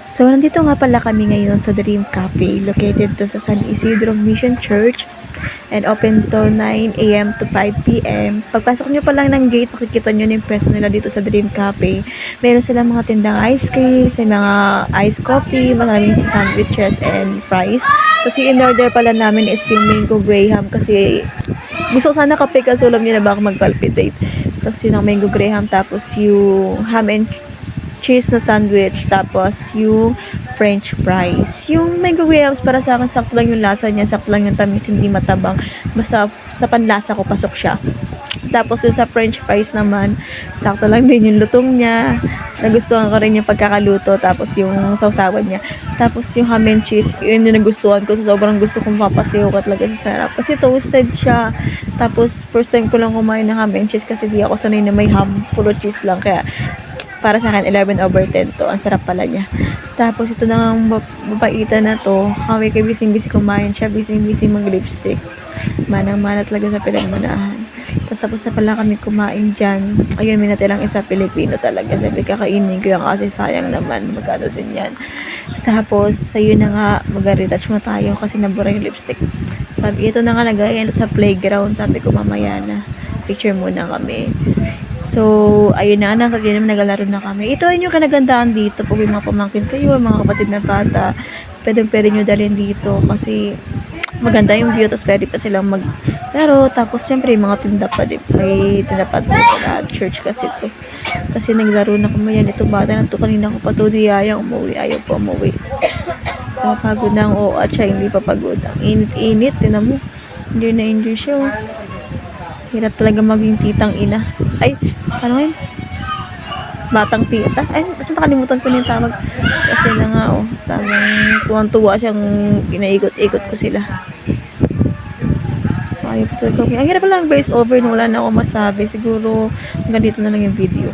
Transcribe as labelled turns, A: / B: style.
A: So, nandito nga pala kami ngayon sa Dream Cafe, located to sa San Isidro Mission Church and open to 9 a.m. to 5 p.m. Pagpasok nyo pa lang ng gate, makikita nyo na yung pwesto nila dito sa Dream Cafe. Meron silang mga tindang ice cream, may mga iced coffee, maraming sandwiches and fries. Tapos yung in-order pala namin is yung mango graham kasi gusto ko sana kape kasi alam nyo na ba ako mag-palpitate. Tapos yun ang mango graham, tapos yung ham and cheese na sandwich, tapos yung french fries. Yung mango grahams para sa akin, sakto lang yung lasa niya, sakto lang yung tamis, hindi matabang. Basta sa panlasa ko, pasok siya. Tapos yung sa french fries naman, sakto lang din yung lutong niya. Nagustuhan ko rin yung pagkakaluto, tapos yung sausawan niya. Tapos yung ham and cheese, yun yung nagustuhan ko. So, sobrang gusto kong papasayaw ka talaga sa sarap. Kasi toasted siya. Tapos, first time ko lang kumain ng ham and cheese kasi di ako sanay na may ham, puro cheese lang. Kaya, para sa akin, 11/10 to. Ang sarap pala niya. Tapos, ito na ang babaitan na to. Kami kay busy-busy kumain siya. Busy-busy mag-lipstick. Manang-mana talaga sa pinagmanahan. Tapos na pala kami kumain dyan. Ayun, may natirang isa Pilipino talaga. Sabi, kakainin ko yan kasi sayang naman. Magkano din yan. Tapos, ayun na nga, mag-retouch mo tayo kasi nabura yung lipstick. Sabi, ito na nga nag-aayalot sa playground. Sabi ko, mamaya na. Picture muna kami. So, ayun na, anak, yun naman nagalaro na kami. Ito rin yung kanagandaan dito. Pag may mga pamangkin kayo, mga kapatid na bata, pwede nyo dalhin dito kasi maganda yung view, tapos pwede pa silang maglaro. Tapos, syempre, mga tinda pa din. May tinda pa din sa church kasi to. Tapos, yung naglaro na kami yan. Ito bata na to. Kanina ko pa to, di ayaw umuwi. Ayaw pa umuwi. Pagod na ang at siya hindi pa pagod. Ang init-init. Tinan mo. Hindi na-enjoy siya. Oh. Hirap talaga maging titang ina. Ay, ano yun? Batang tita. Ay, kasi nakalimutan ko na yung tawag. Kasi na nga, oh. Tamang tuwan-tuwa siyang inaikot-ikot ko sila. Ay, ang hirap lang voice over. Wala na ako masabi. Siguro, hanggang dito na lang yung video.